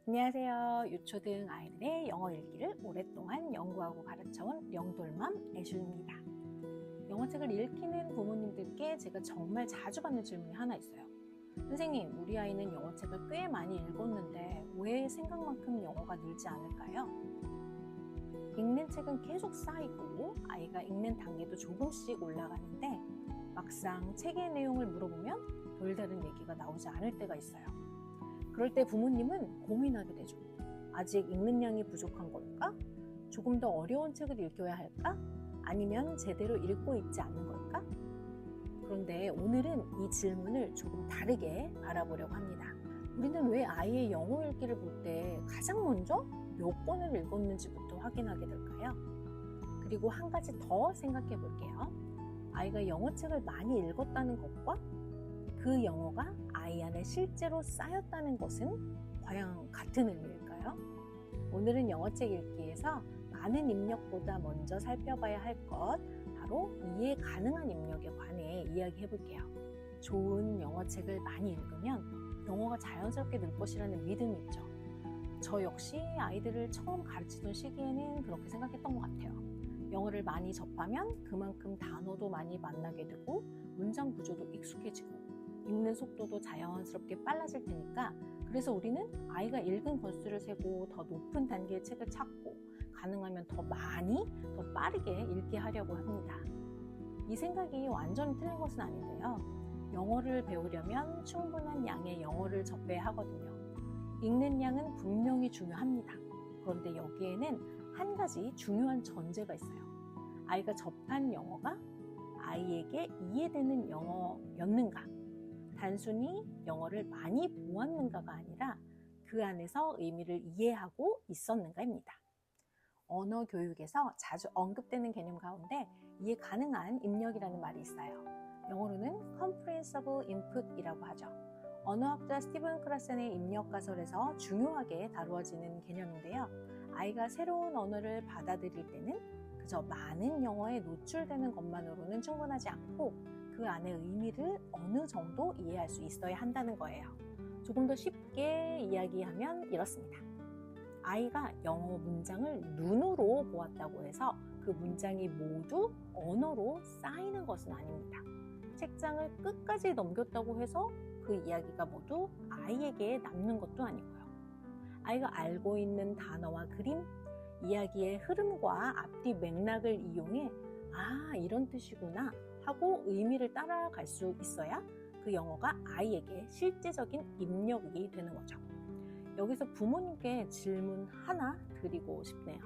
안녕하세요. 유초등 아이들의 영어 읽기를 오랫동안 연구하고 가르쳐온 영돌맘 애슐입니다. 영어책을 읽히는 부모님들께 제가 정말 자주 받는 질문이 하나 있어요. 선생님, 우리 아이는 영어책을 꽤 많이 읽었는데 왜 생각만큼 영어가 늘지 않을까요? 읽는 책은 계속 쌓이고 아이가 읽는 단계도 조금씩 올라가는데 막상 책의 내용을 물어보면 별다른 얘기가 나오지 않을 때가 있어요. 그럴 때 부모님은 고민하게 되죠. 아직 읽는 양이 부족한 걸까? 조금 더 어려운 책을 읽어야 할까? 아니면 제대로 읽고 있지 않는 걸까? 그런데 오늘은 이 질문을 조금 다르게 바라보려고 합니다. 우리는 왜 아이의 영어 읽기를 볼 때 가장 먼저 몇 권을 읽었는지부터 확인하게 될까요? 그리고 한 가지 더 생각해 볼게요. 아이가 영어책을 많이 읽었다는 것과 그 영어가 아이 안에 실제로 쌓였다는 것은 과연 같은 의미일까요? 오늘은 영어책 읽기에서 많은 입력보다 먼저 살펴봐야 할 것, 바로 이해 가능한 입력에 관해 이야기해 볼게요. 좋은 영어책을 많이 읽으면 영어가 자연스럽게 늘 것이라는 믿음이 있죠. 저 역시 아이들을 처음 가르치던 시기에는 그렇게 생각했던 것 같아요. 영어를 많이 접하면 그만큼 단어도 많이 만나게 되고 문장 구조도 익숙해지고 읽는 속도도 자연스럽게 빨라질 테니까, 그래서 우리는 아이가 읽은 권수를 세고 더 높은 단계의 책을 찾고 가능하면 더 많이, 더 빠르게 읽게 하려고 합니다. 이 생각이 완전히 틀린 것은 아닌데요. 영어를 배우려면 충분한 양의 영어를 접해야 하거든요. 읽는 양은 분명히 중요합니다. 그런데 여기에는 한 가지 중요한 전제가 있어요. 아이가 접한 영어가 아이에게 이해되는 영어였는가? 단순히 영어를 많이 보았는가가 아니라 그 안에서 의미를 이해하고 있었는가입니다. 언어 교육에서 자주 언급되는 개념 가운데 이해 가능한 입력이라는 말이 있어요. 영어로는 comprehensible input이라고 하죠. 언어학자 스티븐 크라센의 입력 가설에서 중요하게 다루어지는 개념인데요. 아이가 새로운 언어를 받아들일 때는 그저 많은 영어에 노출되는 것만으로는 충분하지 않고 그 안의 의미를 어느 정도 이해할 수 있어야 한다는 거예요. 조금 더 쉽게 이야기하면 이렇습니다. 아이가 영어 문장을 눈으로 보았다고 해서 그 문장이 모두 언어로 쌓이는 것은 아닙니다. 책장을 끝까지 넘겼다고 해서 그 이야기가 모두 아이에게 남는 것도 아니고요. 아이가 알고 있는 단어와 그림, 이야기의 흐름과 앞뒤 맥락을 이용해 이런 뜻이구나 하고 의미를 따라갈 수 있어야 그 영어가 아이에게 실제적인 입력이 되는 거죠. 여기서 부모님께 질문 하나 드리고 싶네요.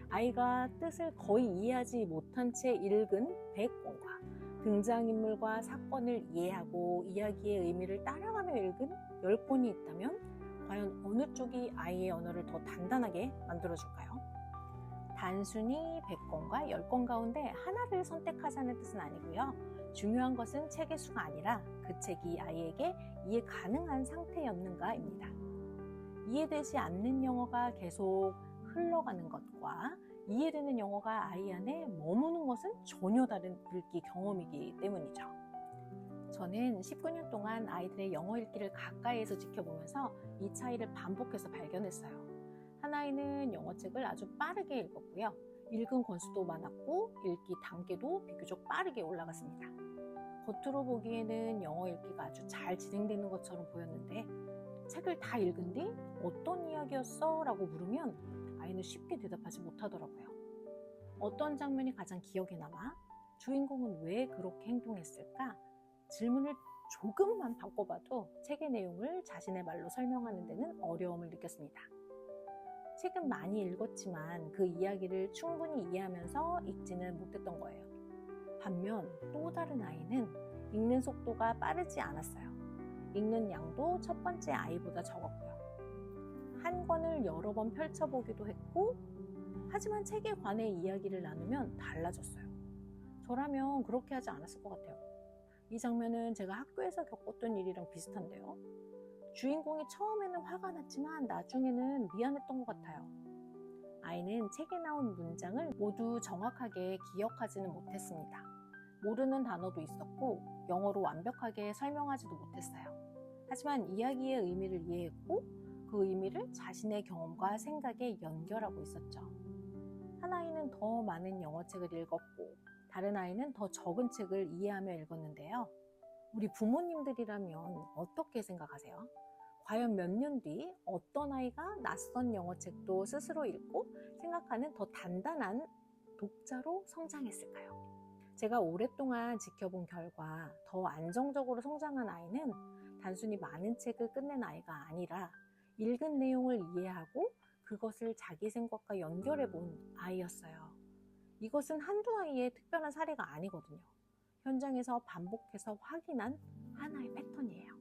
아이가 뜻을 거의 이해하지 못한 채 읽은 100권과 등장인물과 사건을 이해하고 이야기의 의미를 따라가며 읽은 10권이 있다면 과연 어느 쪽이 아이의 언어를 더 단단하게 만들어줄까요? 단순히 100권과 10권 가운데 하나를 선택하자는 뜻은 아니고요. 중요한 것은 책의 수가 아니라 그 책이 아이에게 이해 가능한 상태였는가입니다. 이해되지 않는 영어가 계속 흘러가는 것과 이해되는 영어가 아이 안에 머무는 것은 전혀 다른 읽기 경험이기 때문이죠. 저는 19년 동안 아이들의 영어 읽기를 가까이에서 지켜보면서 이 차이를 반복해서 발견했어요. 한 아이는 영어책을 아주 빠르게 읽었고요. 읽은 권수도 많았고 읽기 단계도 비교적 빠르게 올라갔습니다. 겉으로 보기에는 영어 읽기가 아주 잘 진행되는 것처럼 보였는데 책을 다 읽은 뒤 어떤 이야기였어? 라고 물으면 아이는 쉽게 대답하지 못하더라고요. 어떤 장면이 가장 기억에 남아? 주인공은 왜 그렇게 행동했을까? 질문을 조금만 바꿔봐도 책의 내용을 자신의 말로 설명하는 데는 어려움을 느꼈습니다. 책은 많이 읽었지만 그 이야기를 충분히 이해하면서 읽지는 못했던 거예요. 반면 또 다른 아이는 읽는 속도가 빠르지 않았어요. 읽는 양도 첫 번째 아이보다 적었고요. 한 권을 여러 번 펼쳐보기도 했고, 하지만 책에 관해 이야기를 나누면 달라졌어요. 저라면 그렇게 하지 않았을 것 같아요. 이 장면은 제가 학교에서 겪었던 일이랑 비슷한데요. 주인공이 처음에는 화가 났지만 나중에는 미안했던 것 같아요. 아이는 책에 나온 문장을 모두 정확하게 기억하지는 못했습니다. 모르는 단어도 있었고 영어로 완벽하게 설명하지도 못했어요. 하지만 이야기의 의미를 이해했고 그 의미를 자신의 경험과 생각에 연결하고 있었죠. 한 아이는 더 많은 영어책을 읽었고 다른 아이는 더 적은 책을 이해하며 읽었는데요. 우리 부모님들이라면 어떻게 생각하세요? 과연 몇 년 뒤 어떤 아이가 낯선 영어책도 스스로 읽고 생각하는 더 단단한 독자로 성장했을까요? 제가 오랫동안 지켜본 결과 더 안정적으로 성장한 아이는 단순히 많은 책을 끝낸 아이가 아니라 읽은 내용을 이해하고 그것을 자기 생각과 연결해 본 아이였어요. 이것은 한두 아이의 특별한 사례가 아니거든요. 현장에서 반복해서 확인한 하나의 패턴이에요.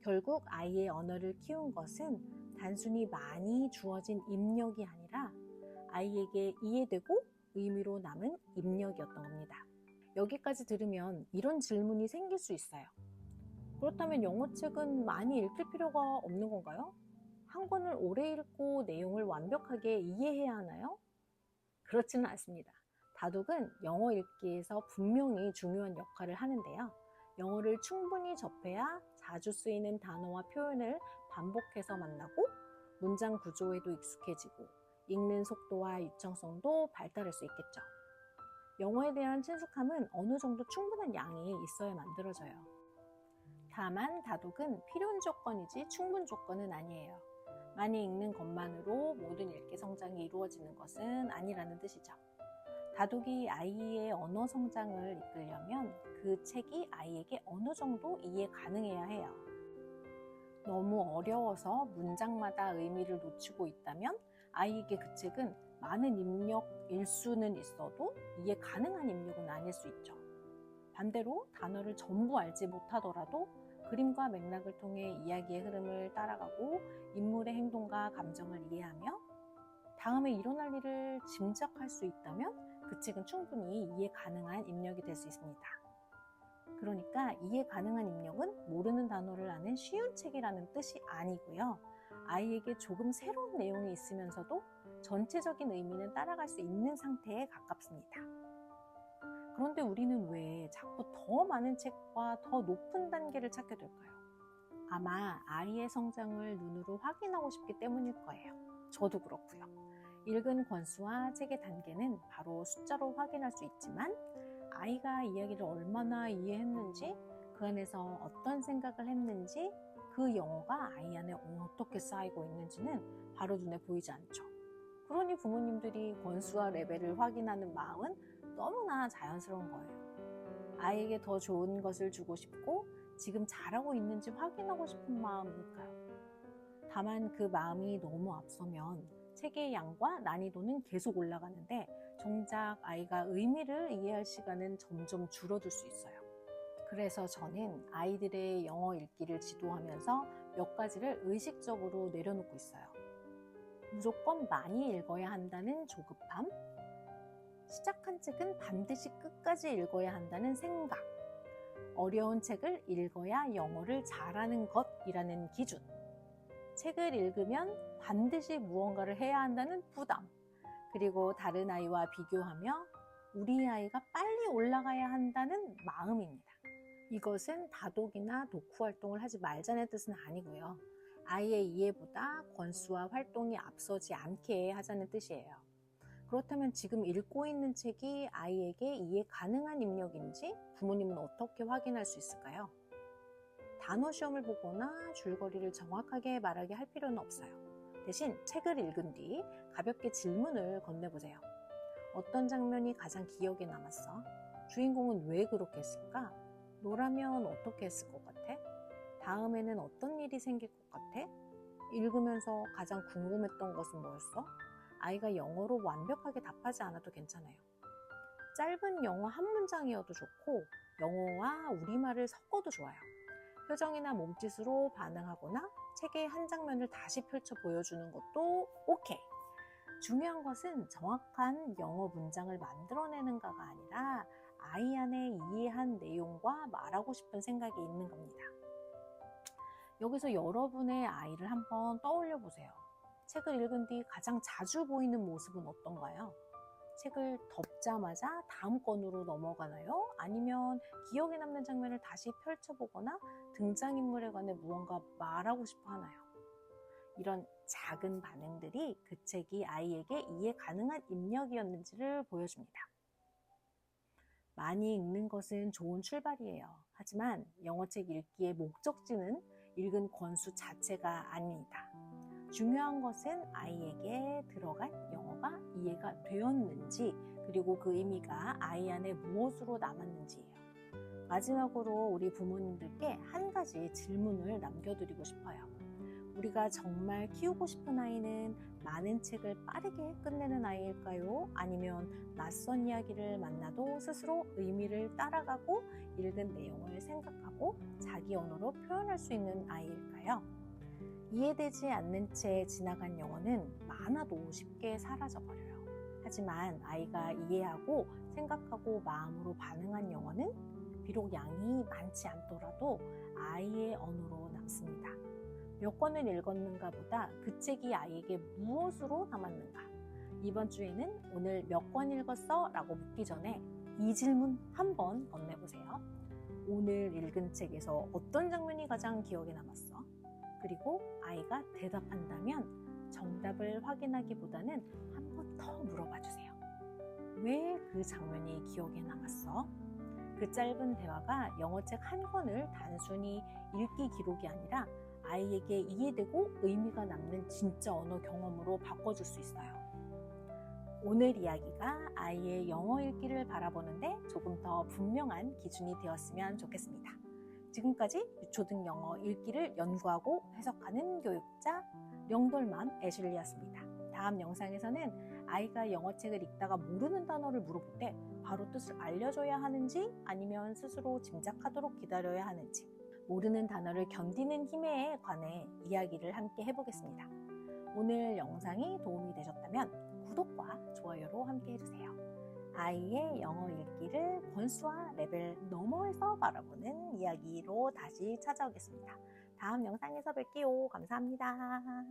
결국 아이의 언어를 키운 것은 단순히 많이 주어진 입력이 아니라 아이에게 이해되고 의미로 남은 입력이었던 겁니다. 여기까지 들으면 이런 질문이 생길 수 있어요. 그렇다면 영어책은 많이 읽힐 필요가 없는 건가요? 한 권을 오래 읽고 내용을 완벽하게 이해해야 하나요? 그렇지는 않습니다. 다독은 영어 읽기에서 분명히 중요한 역할을 하는데요. 영어를 충분히 접해야 자주 쓰이는 단어와 표현을 반복해서 만나고 문장 구조에도 익숙해지고 읽는 속도와 유창성도 발달할 수 있겠죠. 영어에 대한 친숙함은 어느 정도 충분한 양이 있어야 만들어져요. 다만 다독은 필연 조건이지 충분 조건은 아니에요. 많이 읽는 것만으로 모든 읽기 성장이 이루어지는 것은 아니라는 뜻이죠. 다독이 아이의 언어 성장을 이끌려면 그 책이 아이에게 어느 정도 이해 가능해야 해요. 너무 어려워서 문장마다 의미를 놓치고 있다면 아이에게 그 책은 많은 입력일 수는 있어도 이해 가능한 입력은 아닐 수 있죠. 반대로 단어를 전부 알지 못하더라도 그림과 맥락을 통해 이야기의 흐름을 따라가고 인물의 행동과 감정을 이해하며 다음에 일어날 일을 짐작할 수 있다면 그 책은 충분히 이해 가능한 입력이 될 수 있습니다. 그러니까 이해 가능한 입력은 모르는 단어를 아는 쉬운 책이라는 뜻이 아니고요. 아이에게 조금 새로운 내용이 있으면서도 전체적인 의미는 따라갈 수 있는 상태에 가깝습니다. 그런데 우리는 왜 자꾸 더 많은 책과 더 높은 단계를 찾게 될까요? 아마 아이의 성장을 눈으로 확인하고 싶기 때문일 거예요. 저도 그렇고요. 읽은 권수와 책의 단계는 바로 숫자로 확인할 수 있지만 아이가 이야기를 얼마나 이해했는지, 그 안에서 어떤 생각을 했는지, 그 영어가 아이 안에 어떻게 쌓이고 있는지는 바로 눈에 보이지 않죠. 그러니 부모님들이 권수와 레벨을 확인하는 마음은 너무나 자연스러운 거예요. 아이에게 더 좋은 것을 주고 싶고 지금 잘하고 있는지 확인하고 싶은 마음이니까요. 다만 그 마음이 너무 앞서면 책의 양과 난이도는 계속 올라가는데 정작 아이가 의미를 이해할 시간은 점점 줄어들 수 있어요. 그래서 저는 아이들의 영어 읽기를 지도하면서 몇 가지를 의식적으로 내려놓고 있어요. 무조건 많이 읽어야 한다는 조급함, 시작한 책은 반드시 끝까지 읽어야 한다는 생각, 어려운 책을 읽어야 영어를 잘하는 것이라는 기준, 책을 읽으면 반드시 무언가를 해야 한다는 부담, 그리고 다른 아이와 비교하며 우리 아이가 빨리 올라가야 한다는 마음입니다. 이것은 다독이나 독후 활동을 하지 말자는 뜻은 아니고요. 아이의 이해보다 권수와 활동이 앞서지 않게 하자는 뜻이에요. 그렇다면 지금 읽고 있는 책이 아이에게 이해 가능한 입력인지 부모님은 어떻게 확인할 수 있을까요? 단어 시험을 보거나 줄거리를 정확하게 말하게 할 필요는 없어요. 대신 책을 읽은 뒤 가볍게 질문을 건네보세요. 어떤 장면이 가장 기억에 남았어? 주인공은 왜 그렇게 했을까? 너라면 어떻게 했을 것 같아? 다음에는 어떤 일이 생길 것 같아? 읽으면서 가장 궁금했던 것은 뭐였어? 아이가 영어로 완벽하게 답하지 않아도 괜찮아요. 짧은 영어 한 문장이어도 좋고 영어와 우리말을 섞어도 좋아요. 표정이나 몸짓으로 반응하거나 책의 한 장면을 다시 펼쳐 보여주는 것도 오케이. 중요한 것은 정확한 영어 문장을 만들어내는가가 아니라 아이 안에 이해한 내용과 말하고 싶은 생각이 있는 겁니다. 여기서 여러분의 아이를 한번 떠올려 보세요. 책을 읽은 뒤 가장 자주 보이는 모습은 어떤가요? 책을 덮자마자 다음 권으로 넘어가나요? 아니면 기억에 남는 장면을 다시 펼쳐보거나 등장인물에 관해 무언가 말하고 싶어 하나요? 이런 작은 반응들이 그 책이 아이에게 이해 가능한 입력이었는지를 보여줍니다. 많이 읽는 것은 좋은 출발이에요. 하지만 영어책 읽기의 목적지는 읽은 권수 자체가 아닙니다. 중요한 것은 아이에게 들어간 영어가 이해가 되었는지, 그리고 그 의미가 아이 안에 무엇으로 남았는지예요. 마지막으로 우리 부모님들께 한 가지 질문을 남겨드리고 싶어요. 우리가 정말 키우고 싶은 아이는 많은 책을 빠르게 끝내는 아이일까요? 아니면 낯선 이야기를 만나도 스스로 의미를 따라가고 읽은 내용을 생각하고 자기 언어로 표현할 수 있는 아이일까요? 이해되지 않는 채 지나간 영어는 많아도 쉽게 사라져버려요. 하지만 아이가 이해하고 생각하고 마음으로 반응한 영어는 비록 양이 많지 않더라도 아이의 언어로 남습니다. 몇 권을 읽었는가 보다 그 책이 아이에게 무엇으로 남았는가. 이번 주에는 오늘 몇 권 읽었어? 라고 묻기 전에 이 질문 한번 건네보세요. 오늘 읽은 책에서 어떤 장면이 가장 기억에 남았어? 그리고 아이가 대답한다면 정답을 확인하기보다는 한 번 더 물어봐 주세요. 왜 그 장면이 기억에 남았어? 그 짧은 대화가 영어책 한 권을 단순히 읽기 기록이 아니라 아이에게 이해되고 의미가 남는 진짜 언어 경험으로 바꿔줄 수 있어요. 오늘 이야기가 아이의 영어 읽기를 바라보는데 조금 더 분명한 기준이 되었으면 좋겠습니다. 지금까지 유초등 영어 읽기를 연구하고 해석하는 교육자 영돌맘 애슐리였습니다. 다음 영상에서는 아이가 영어책을 읽다가 모르는 단어를 물어볼 때 바로 뜻을 알려줘야 하는지 아니면 스스로 짐작하도록 기다려야 하는지, 모르는 단어를 견디는 힘에 관해 이야기를 함께 해보겠습니다. 오늘 영상이 도움이 되셨다면 구독과 좋아요로 함께 해주세요. 아이의 영어 읽기를 권수와 레벨 너머에서 바라보는 이야기로 다시 찾아오겠습니다. 다음 영상에서 뵐게요. 감사합니다.